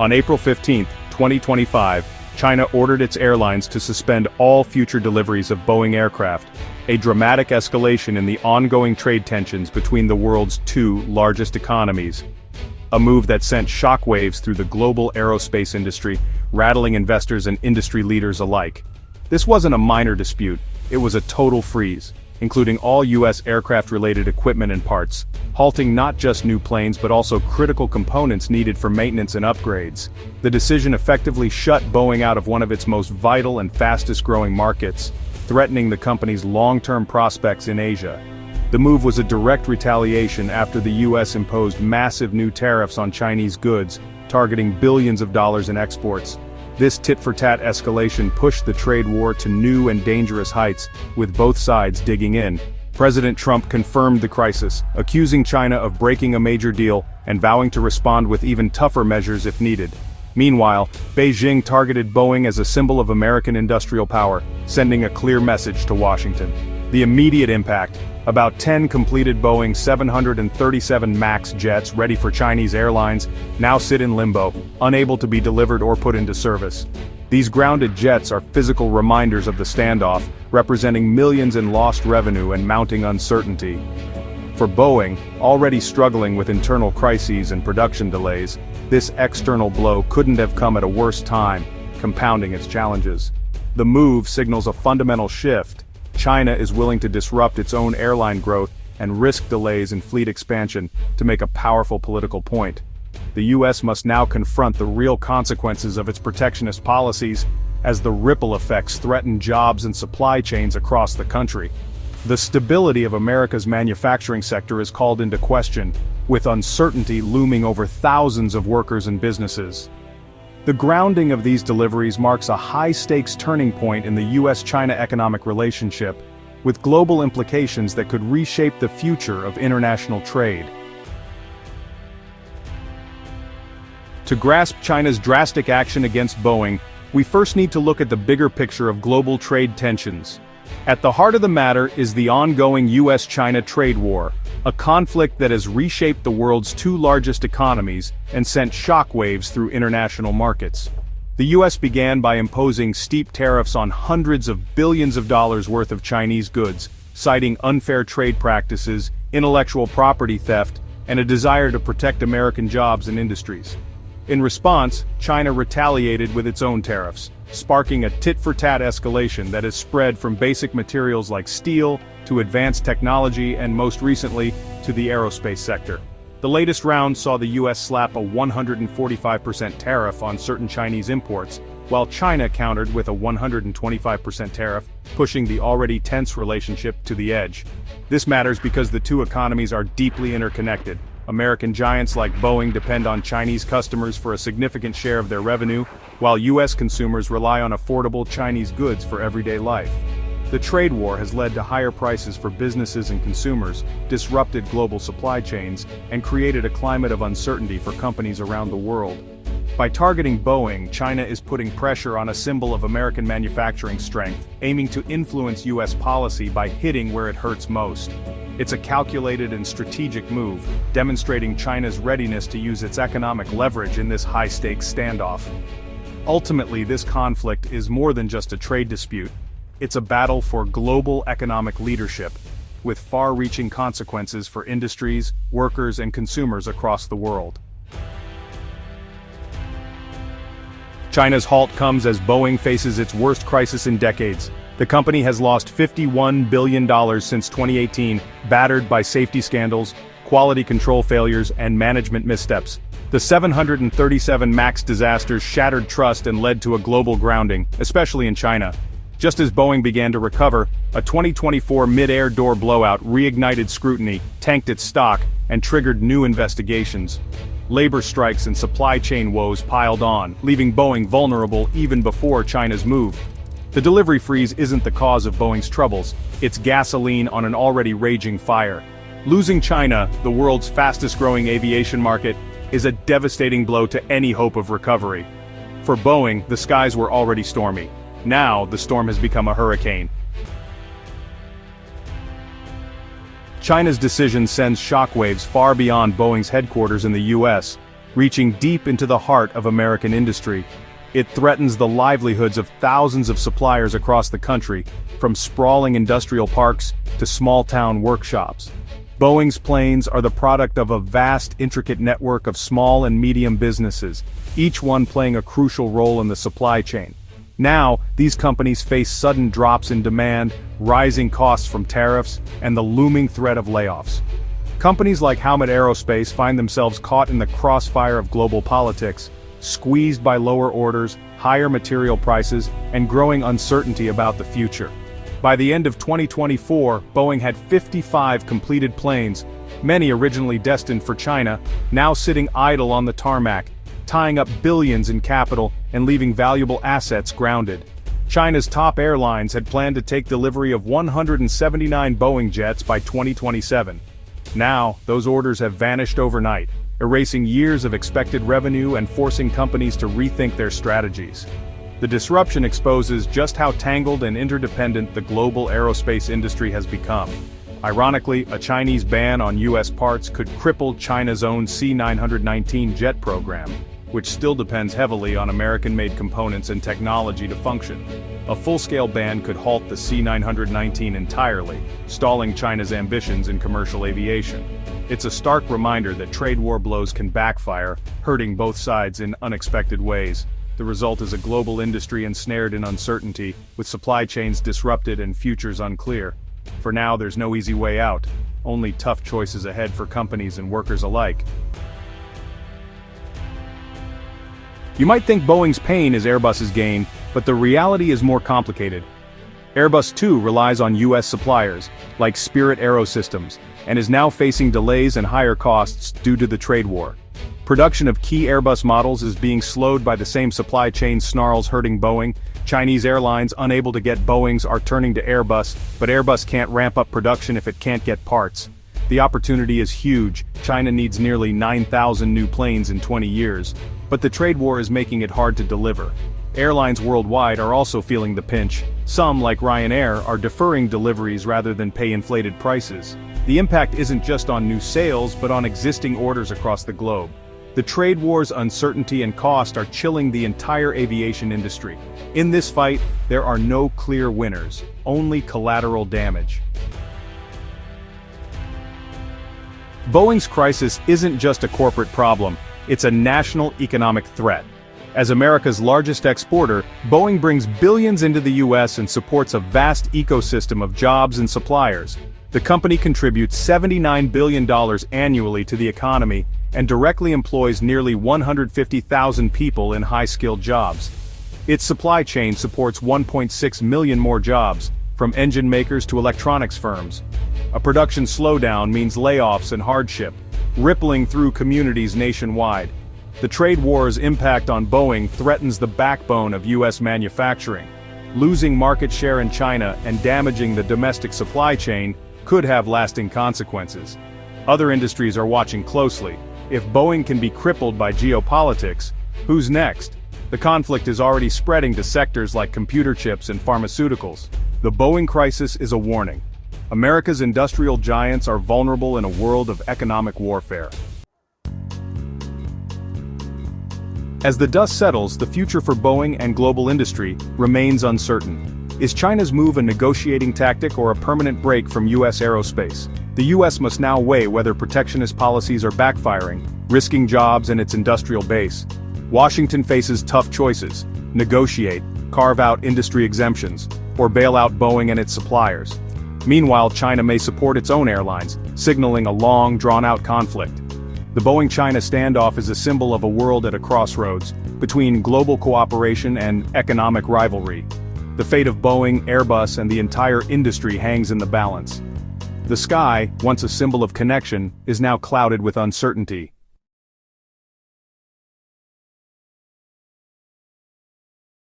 On April 15, 2025, China ordered its airlines to suspend all future deliveries of Boeing aircraft, a dramatic escalation in the ongoing trade tensions between the world's two largest economies. A move that sent shockwaves through the global aerospace industry, rattling investors and industry leaders alike. This wasn't a minor dispute, it was a total freeze, including all U.S. aircraft-related equipment and parts, halting not just new planes but also critical components needed for maintenance and upgrades. The decision effectively shut Boeing out of one of its most vital and fastest-growing markets, threatening the company's long-term prospects in Asia. The move was a direct retaliation after the U.S. imposed massive new tariffs on Chinese goods, targeting billions of dollars in exports. This tit-for-tat escalation pushed the trade war to new and dangerous heights, with both sides digging in. President Trump confirmed the crisis, accusing China of breaking a major deal and vowing to respond with even tougher measures if needed. Meanwhile, Beijing targeted Boeing as a symbol of American industrial power, sending a clear message to Washington. The immediate impact: about 10 completed Boeing 737 MAX jets ready for Chinese airlines now sit in limbo, unable to be delivered or put into service. These grounded jets are physical reminders of the standoff, representing millions in lost revenue and mounting uncertainty. For Boeing, already struggling with internal crises and production delays, this external blow couldn't have come at a worse time, compounding its challenges. The move signals a fundamental shift. China is willing to disrupt its own airline growth and risk delays in fleet expansion to make a powerful political point. The U.S. must now confront the real consequences of its protectionist policies, as the ripple effects threaten jobs and supply chains across the country. The stability of America's manufacturing sector is called into question, with uncertainty looming over thousands of workers and businesses. The grounding of these deliveries marks a high-stakes turning point in the U.S.-China economic relationship, with global implications that could reshape the future of international trade. To grasp China's drastic action against Boeing, we first need to look at the bigger picture of global trade tensions. At the heart of the matter is the ongoing U.S.-China trade war, a conflict that has reshaped the world's two largest economies and sent shockwaves through international markets. The U.S. began by imposing steep tariffs on hundreds of billions of dollars worth of Chinese goods, citing unfair trade practices, intellectual property theft, and a desire to protect American jobs and industries. In response, China retaliated with its own tariffs, sparking a tit-for-tat escalation that has spread from basic materials like steel to advanced technology and most recently, to the aerospace sector. The latest round saw the U.S. slap a 145% tariff on certain Chinese imports, while China countered with a 125% tariff, pushing the already tense relationship to the edge. This matters because the two economies are deeply interconnected. American giants like Boeing depend on Chinese customers for a significant share of their revenue, while U.S. consumers rely on affordable Chinese goods for everyday life. The trade war has led to higher prices for businesses and consumers, disrupted global supply chains, and created a climate of uncertainty for companies around the world. By targeting Boeing, China is putting pressure on a symbol of American manufacturing strength, aiming to influence U.S. policy by hitting where it hurts most. It's a calculated and strategic move, demonstrating China's readiness to use its economic leverage in this high-stakes standoff. Ultimately, this conflict is more than just a trade dispute. It's a battle for global economic leadership, with far-reaching consequences for industries, workers, and consumers across the world. China's halt comes as Boeing faces its worst crisis in decades. The company has lost $51 billion since 2018, battered by safety scandals, quality control failures, and management missteps. The 737 MAX disasters shattered trust and led to a global grounding, especially in China. Just as Boeing began to recover, a 2024 mid-air door blowout reignited scrutiny, tanked its stock, and triggered new investigations. Labor strikes and supply chain woes piled on, leaving Boeing vulnerable even before China's move. The delivery freeze isn't the cause of Boeing's troubles, it's gasoline on an already raging fire. Losing China, the world's fastest-growing aviation market, is a devastating blow to any hope of recovery. For Boeing, the skies were already stormy. Now, the storm has become a hurricane. China's decision sends shockwaves far beyond Boeing's headquarters in the U.S. reaching deep into the heart of American industry. It threatens the livelihoods of thousands of suppliers across the country, from sprawling industrial parks to small-town workshops. Boeing's planes are the product of a vast, intricate network of small and medium businesses, each one playing a crucial role in the supply chain. Now, these companies face sudden drops in demand, rising costs from tariffs, and the looming threat of layoffs. Companies like Halted Aerospace find themselves caught in the crossfire of global politics, squeezed by lower orders, higher material prices, and growing uncertainty about the future. By the end of 2024, Boeing had 55 completed planes, many originally destined for China, now sitting idle on the tarmac, tying up billions in capital and leaving valuable assets grounded. China's top airlines had planned to take delivery of 179 Boeing jets by 2027. Now, those orders have vanished overnight, erasing years of expected revenue and forcing companies to rethink their strategies. The disruption exposes just how tangled and interdependent the global aerospace industry has become. Ironically, a Chinese ban on U.S. parts could cripple China's own C-919 jet program, which still depends heavily on American-made components and technology to function. A full-scale ban could halt the C-919 entirely, stalling China's ambitions in commercial aviation. It's a stark reminder that trade war blows can backfire, hurting both sides in unexpected ways. The result is a global industry ensnared in uncertainty, with supply chains disrupted and futures unclear. For now, there's no easy way out, only tough choices ahead for companies and workers alike. You might think Boeing's pain is Airbus's gain, but the reality is more complicated. Airbus too relies on U.S. suppliers, like Spirit AeroSystems, and is now facing delays and higher costs due to the trade war. Production of key Airbus models is being slowed by the same supply chain snarls hurting Boeing. Chinese airlines unable to get Boeings are turning to Airbus, but Airbus can't ramp up production if it can't get parts. The opportunity is huge. China needs nearly 9,000 new planes in 20 years. But the trade war is making it hard to deliver. Airlines worldwide are also feeling the pinch. Some, like Ryanair, are deferring deliveries rather than pay inflated prices. The impact isn't just on new sales, but on existing orders across the globe. The trade war's uncertainty and cost are chilling the entire aviation industry. In this fight, there are no clear winners, only collateral damage. Boeing's crisis isn't just a corporate problem, it's a national economic threat. As America's largest exporter, Boeing brings billions into the U.S. and supports a vast ecosystem of jobs and suppliers. The company contributes $79 billion annually to the economy and directly employs nearly 150,000 people in high-skilled jobs. Its supply chain supports 1.6 million more jobs, from engine makers to electronics firms. A production slowdown means layoffs and hardship, rippling through communities nationwide. The trade war's impact on Boeing threatens the backbone of U.S. manufacturing. Losing market share in China and damaging the domestic supply chain could have lasting consequences. Other industries are watching closely. If Boeing can be crippled by geopolitics, who's next? The conflict is already spreading to sectors like computer chips and pharmaceuticals. The Boeing crisis is a warning. America's industrial giants are vulnerable in a world of economic warfare. As the dust settles, the future for Boeing and global industry remains uncertain. Is China's move a negotiating tactic or a permanent break from U.S. aerospace? The U.S. must now weigh whether protectionist policies are backfiring, risking jobs and its industrial base. Washington faces tough choices: negotiate, carve out industry exemptions, or bail out Boeing and its suppliers. Meanwhile, China may support its own airlines, signaling a long, drawn-out conflict. The Boeing-China standoff is a symbol of a world at a crossroads, between global cooperation and economic rivalry. The fate of Boeing, Airbus, and the entire industry hangs in the balance. The sky, once a symbol of connection, is now clouded with uncertainty.